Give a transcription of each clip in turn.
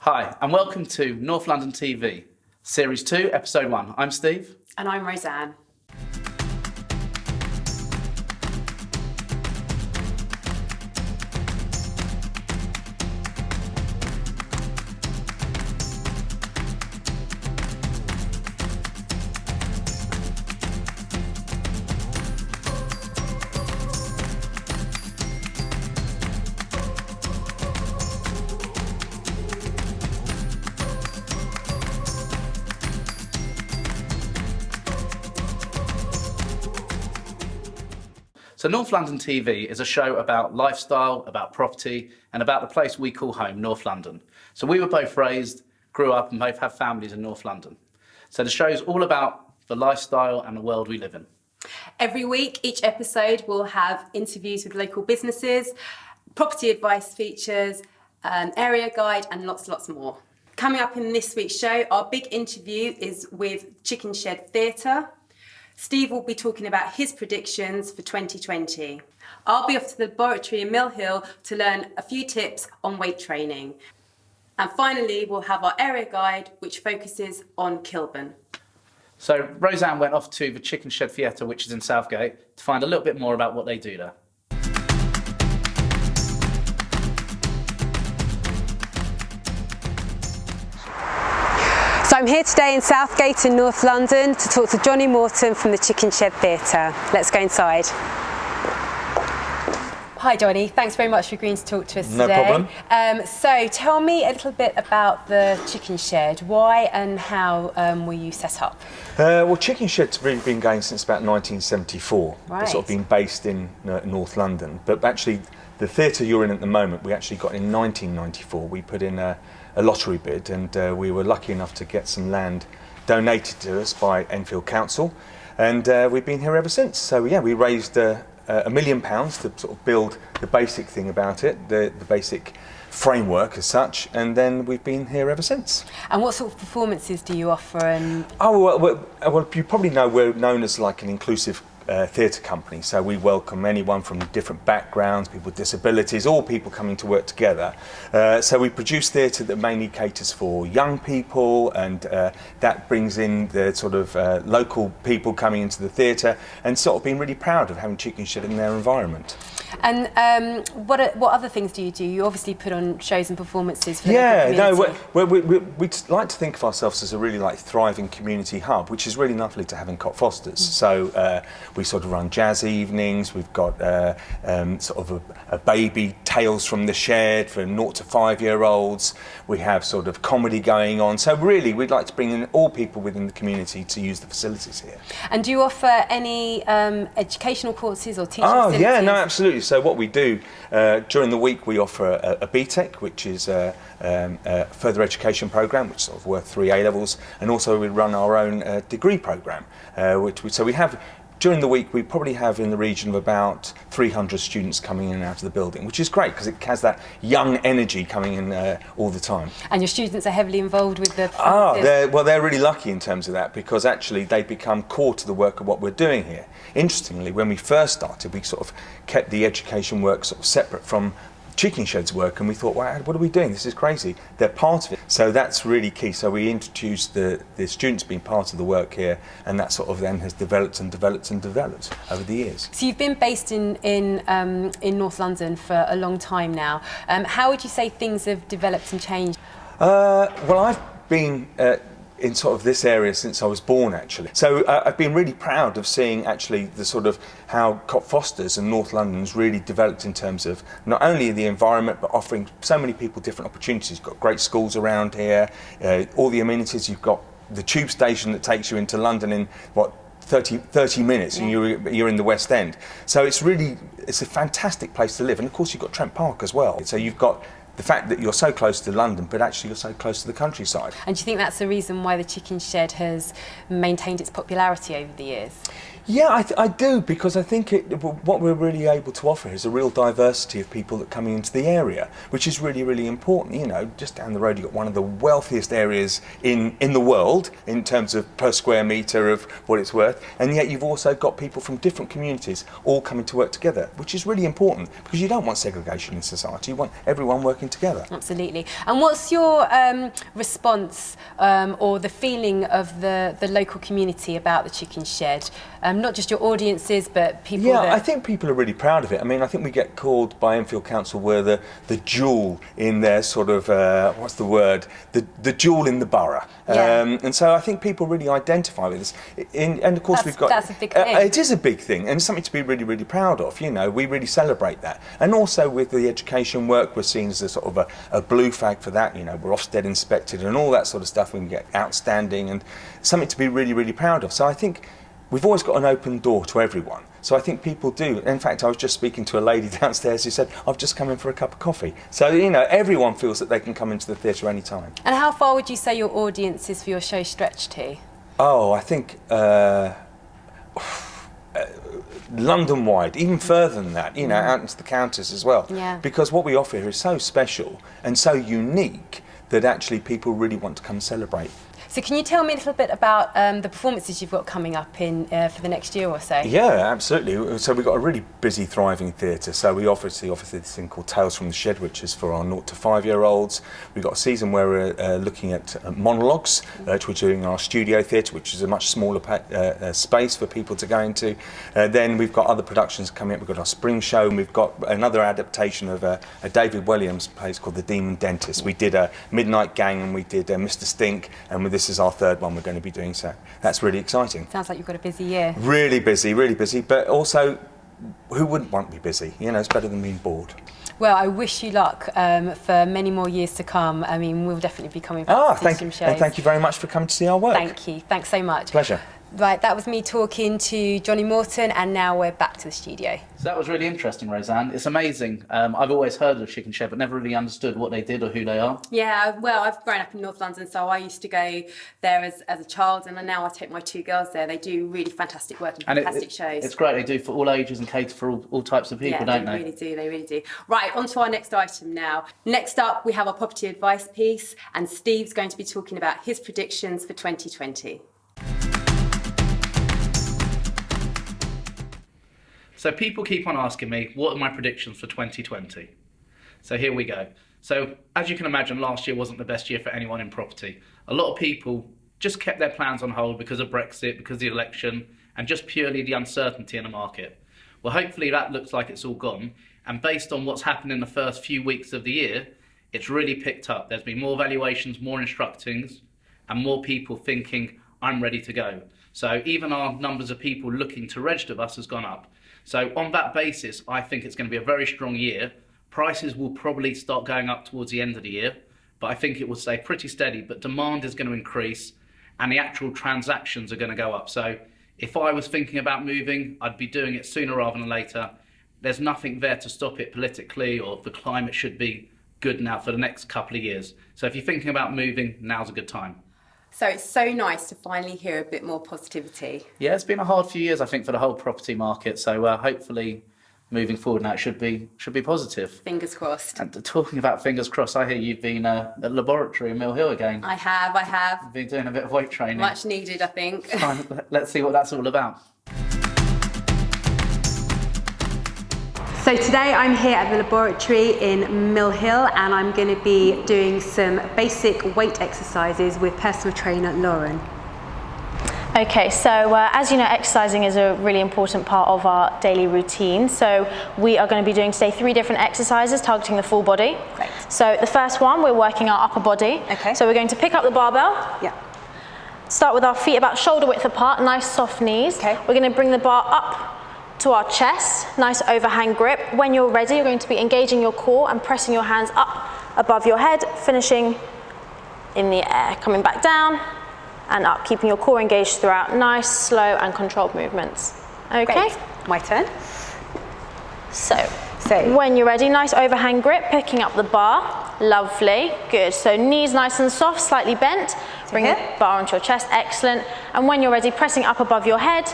Hi, and welcome to North London TV, Series 2, Episode 1. I'm Steve. And I'm Roseanne. So North London TV is a show about lifestyle, about property, and about the place we call home, North London. So we were both raised, grew up, and both have families in North London. So the show is all about the lifestyle and the world we live in. Every week, each episode will have interviews with local businesses, property advice features, an area guide, and lots more. Coming up in this week's show, our big interview is with Chickenshed Theatre. Steve will be talking about his predictions for 2020. I'll be off to the laboratory in Mill Hill to learn a few tips on weight training. And finally, we'll have our area guide, which focuses on Kilburn. So Roseanne went off to the Chickenshed Theatre, which is in Southgate, to find a little bit more about what they do there. So I'm here today in Southgate in North London to talk to Johnny Morton from the Chickenshed Theatre. Let's go inside. Hi Johnny, thanks very much for agreeing to talk to us today. No problem. So tell me a little bit about the Chickenshed. Why and how were you set up? Well, Chickenshed's really been going since about 1974. Right. It's sort of been based in North London. But actually, the theatre you're in at the moment, we actually got in 1994. We put in a lottery bid, and we were lucky enough to get some land donated to us by Enfield Council, and we've been here ever since. So yeah, we raised £1 million to sort of build the basic thing about it, the basic framework as such, and then we've been here ever since. And what sort of performances do you offer? And well, you probably know we're known as like an inclusive theatre company, so we welcome anyone from different backgrounds, people with disabilities, all people coming to work together. So we produce theatre that mainly caters for young people, and that brings in the sort of local people coming into the theatre, and sort of being really proud of having Chickenshed in their environment. And what other things do you do? You obviously put on shows and performances for the local community. We like to think of ourselves as a really like thriving community hub, which is really lovely to have in Cot Fosters. So we sort of run jazz evenings. We've got sort of a baby Tales from the Shed for 0 to 5-year-olds. We have sort of comedy going on. So really, we'd like to bring in all people within the community to use the facilities here. And do you offer any educational courses or teaching facilities? Yeah, no, absolutely. So what we do during the week, we offer a BTEC, which is a further education programme, which is sort of worth 3 A-levels, and also we run our own degree programme, so we have. During the week, we probably have in the region of about 300 students coming in and out of the building, which is great because it has that young energy coming in all the time. And your students are heavily involved with the performances? They're really lucky in terms of that, because actually they become core to the work of what we're doing here. Interestingly, when we first started, we sort of kept the education work sort of separate from Chickenshed's work, and we thought, wow, what are we doing? This is crazy. They're part of it. So that's really key. So we introduced the students being part of the work here, and that sort of then has developed over the years. So you've been based in North London for a long time now. How would you say things have developed and changed? Well, I've been in sort of this area since I was born, actually. So I've been really proud of seeing actually the sort of how Cot Fosters and North London's really developed in terms of not only the environment, but offering so many people different opportunities. You've got great schools around here, all the amenities. You've got the tube station that takes you into London in, 30 minutes, and you're in the West End. So it's a fantastic place to live. And of course you've got Trent Park as well. So you've got the fact that you're so close to London, but actually you're so close to the countryside. And do you think that's the reason why the Chickenshed has maintained its popularity over the years? Yeah, I do, because I think what we're really able to offer is a real diversity of people that are coming into the area, which is really, really important. You know, just down the road you've got one of the wealthiest areas in the world in terms of per square metre of what it's worth, and yet you've also got people from different communities all coming to work together, which is really important, because you don't want segregation in society. You want everyone working working together. Absolutely. And what's your response or the feeling of the local community about the Chickenshed? Not just your audiences, but people. Yeah, I think people are really proud of it. I mean, I think we get called by Enfield Council we're the jewel in their sort of what's the word? The jewel in the borough. Yeah. And so I think people really identify with this. And of course That's a big thing. It is a big thing, and it's something to be really, really proud of. You know, we really celebrate that. And also with the education work, we're seen as a sort of a blue flag for that. You know, we're Ofsted inspected and all that sort of stuff. We can get outstanding and something to be really, really proud of. So I think we've always got an open door to everyone. So I think people do. In fact, I was just speaking to a lady downstairs who said, I've just come in for a cup of coffee. So, you know, everyone feels that they can come into the theatre any time. And how far would you say your audiences for your show stretch to? Oh, I think London-wide, even further than that, you know, out into the counties as well. Yeah. Because what we offer here is so special and so unique that actually people really want to come celebrate. So can you tell me a little bit about the performances you've got coming up in for the next year or so? Yeah, absolutely. So we've got a really busy, thriving theatre. So we obviously offer this thing called Tales from the Shed, which is for our 0 to 5-year-olds. We've got a season where we're looking at monologues, which we're doing in our studio theatre, which is a much smaller space for people to go into. Then we've got other productions coming up. We've got our spring show, and we've got another adaptation of a David Williams place called The Demon Dentist. We did a Midnight Gang, and we did Mr. Stink, and this is our third one we're going to be doing, so that's really exciting. Sounds like you've got a busy year. Really busy, but also who wouldn't want to be busy? You know, it's better than being bored. Well, I wish you luck for many more years to come. I mean, we'll definitely be coming back to see some shows. And thank you very much for coming to see our work. Thank you. Thanks so much. Pleasure. Right, that was me talking to Johnny Morton, and now we're back to the studio. So that was really interesting, Roseanne. It's amazing. I've always heard of Chickenshed, but never really understood what they did or who they are. Yeah, well, I've grown up in North London, so I used to go there as a child, and now I take my 2 girls there. They do really fantastic work and fantastic shows. It's great. They do for all ages and cater for all types of people, don't they? They really do. Right, on to our next item now. Next up, we have our property advice piece, and Steve's going to be talking about his predictions for 2020. So people keep on asking me, what are my predictions for 2020? So here we go. So as you can imagine, last year wasn't the best year for anyone in property. A lot of people just kept their plans on hold because of Brexit, because of the election, and just purely the uncertainty in the market. Well, hopefully that looks like it's all gone. And based on what's happened in the first few weeks of the year, it's really picked up. There's been more valuations, more instructings, and more people thinking, I'm ready to go. So even our numbers of people looking to register with us has gone up. So on that basis, I think it's going to be a very strong year. Prices will probably start going up towards the end of the year, but I think it will stay pretty steady, but demand is going to increase and the actual transactions are going to go up. So if I was thinking about moving, I'd be doing it sooner rather than later. There's nothing there to stop it politically, or the climate should be good now for the next couple of years. So if you're thinking about moving, now's a good time. So it's so nice to finally hear a bit more positivity. Yeah, it's been a hard few years, I think, for the whole property market. So hopefully, moving forward now, it should be positive. Fingers crossed. And talking about fingers crossed, I hear you've been at the laboratory in Mill Hill again. I have. You've been doing a bit of weight training. Much needed, I think. Let's see what that's all about. So today I'm here at the laboratory in Mill Hill, and I'm going to be doing some basic weight exercises with personal trainer Lauren. Okay, so as you know, exercising is a really important part of our daily routine. So we are going to be doing today 3 different exercises targeting the full body. Great. So the first one, we're working our upper body. Okay. So we're going to pick up the barbell. Yeah. Start with our feet about shoulder width apart, nice soft knees. Okay. We're going to bring the bar up to our chest, nice overhand grip. When you're ready, you're going to be engaging your core and pressing your hands up above your head, finishing in the air, coming back down and up, keeping your core engaged throughout. Nice, slow and controlled movements. Okay? Great. My turn. So when you're ready, nice overhand grip, picking up the bar. Lovely, good. So knees nice and soft, slightly bent. Bring the bar onto your chest, excellent. And when you're ready, pressing up above your head.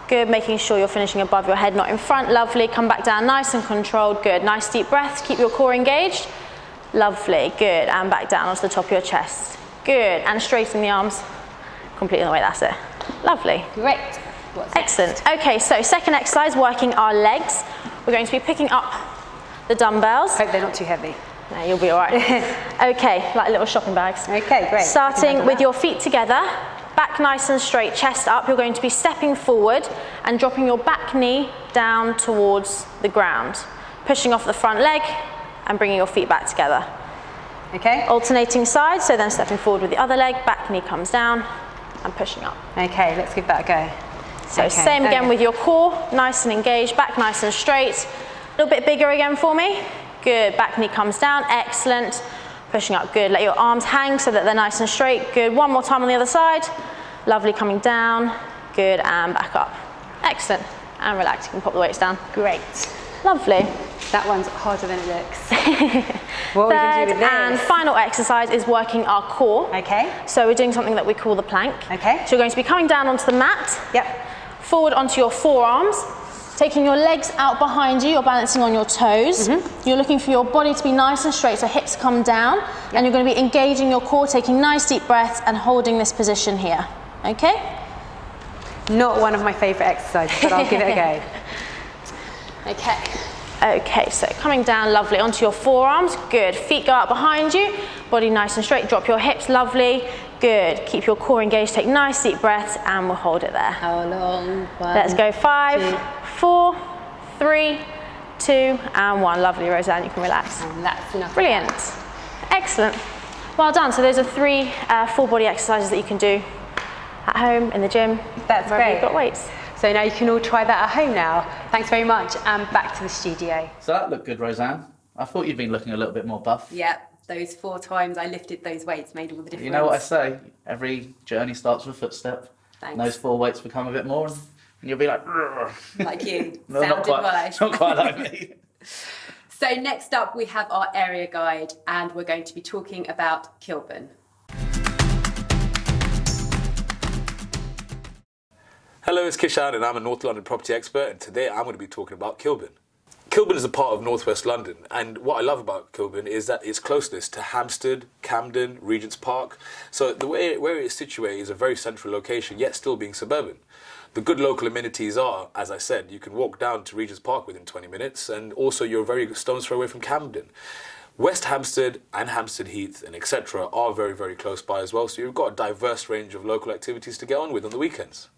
Good, making sure you're finishing above your head, not in front. Lovely, come back down, nice and controlled. Good, nice deep breaths, keep your core engaged. Lovely, good, and back down onto the top of your chest. Good, and straighten the arms completely in the way, that's it. Lovely. Great. Excellent. Okay, so second exercise, working our legs. We're going to be picking up the dumbbells. Hope they're not too heavy. No, you'll be all right. Okay, like little shopping bags. Okay, great. Starting with your feet together, back nice and straight, chest up. You're going to be stepping forward and dropping your back knee down towards the ground. Pushing off the front leg and bringing your feet back together. Okay. Alternating sides, so then stepping forward with the other leg, back knee comes down and pushing up. Okay, let's give that a go. So Okay, same again with your core, nice and engaged, back nice and straight. A little bit bigger again for me. Good, back knee comes down, excellent. Pushing up, good. Let your arms hang so that they're nice and straight. Good, one more time on the other side. Lovely, coming down. Good, and back up. Excellent, and relax, you can pop the weights down. Great. Lovely. That one's harder than it looks. What are we going to do with this? And final exercise is working our core. Okay. So we're doing something that we call the plank. Okay. So you're going to be coming down onto the mat. Yep. Forward onto your forearms, taking your legs out behind you, you're balancing on your toes. You're looking for your body to be nice and straight, so hips come down, and you're going to be engaging your core, taking nice deep breaths and holding this position here, okay? Not one of my favourite exercises, but I'll give it a go. Okay. Okay, so coming down, lovely, onto your forearms, good. Feet go out behind you, body nice and straight, drop your hips, lovely. Good, keep your core engaged, take nice deep breaths, and we'll hold it there. How long? Let's go 5, 4, 3, 2, and 1. Lovely, Roseanne, you can relax. And that's enough. Brilliant, excellent. Well done, so those are 3 full body exercises that you can do at home, in the gym, That's wherever great. you've got weights. So now you can all try that at home now. Thanks very much, and back to the studio. So that looked good, Roseanne. I thought you'd been looking a little bit more buff. Yep, those 4 times I lifted those weights made all the difference. You know what I say? Every journey starts with a footstep. Thanks. And those 4 weights become a bit more, and you'll be like, "Rrr." Like you, No, sound not quite, advice. not quite like me. So next up we have our area guide, and we're going to be talking about Kilburn. Hello, it's Kishan and I'm a North London property expert, and today I'm going to be talking about Kilburn. Kilburn is a part of northwest London, and what I love about Kilburn is that it's closeness to Hampstead, Camden, Regent's Park. So the way where it is situated is a very central location, yet still being suburban. The good local amenities are, as I said, you can walk down to Regent's Park within 20 minutes, and also you're a very stone's throw away from Camden. West Hampstead and Hampstead Heath and etc. are very, very close by as well, so you've got a diverse range of local activities to get on with on the weekends.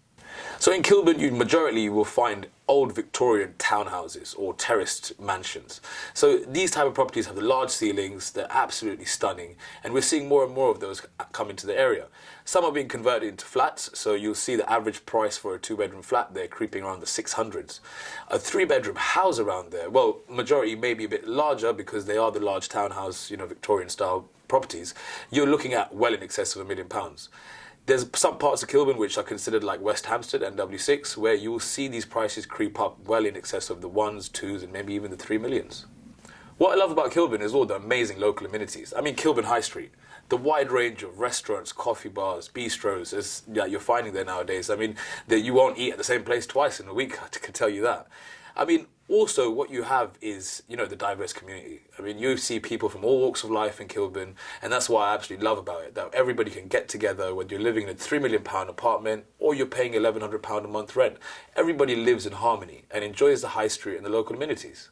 So in Kilburn, you will find old Victorian townhouses or terraced mansions. So these type of properties have the large ceilings, they're absolutely stunning, and we're seeing more and more of those come into the area. Some are being converted into flats, so you'll see the average price for a 2-bedroom flat there creeping around the 600s. A 3-bedroom house around there, well, majority may be a bit larger because they are the large townhouse, Victorian style properties. You're looking at well in excess of £1 million. There's some parts of Kilburn which are considered like West Hampstead and W6, where you will see these prices creep up well in excess of the 1s, 2s and maybe even the 3 millions. What I love about Kilburn is all the amazing local amenities. I mean, Kilburn High Street, the wide range of restaurants, coffee bars, bistros, as you're finding there nowadays. I mean, that you won't eat at the same place twice in a week, I can tell you that. I mean, also what you have is, the diverse community. I mean, you see people from all walks of life in Kilburn, and that's what I absolutely love about it, that everybody can get together, whether you're living in a £3 million apartment or you're paying £1,100 a month rent. Everybody lives in harmony and enjoys the high street and the local amenities.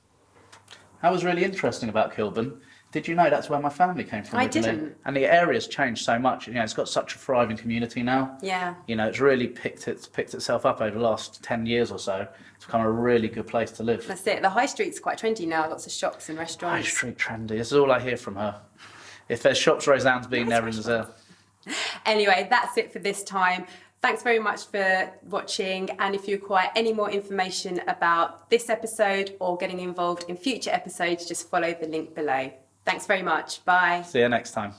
That was really interesting about Kilburn. Did you know that's where my family came from? I originally? didn't. And the area's changed so much. It's got such a thriving community now. Yeah. It's really picked itself up over the last 10 years or so. It's become a really good place to live. That's it. The high street's quite trendy now. Lots of shops and High restaurants. street trendy. This is all I hear from her. If there's shops, Roseanne's been there as well. Anyway, that's it for this time. Thanks very much for watching, and if you require any more information about this episode or getting involved in future episodes, just follow the link below. Thanks very much. Bye. See you next time.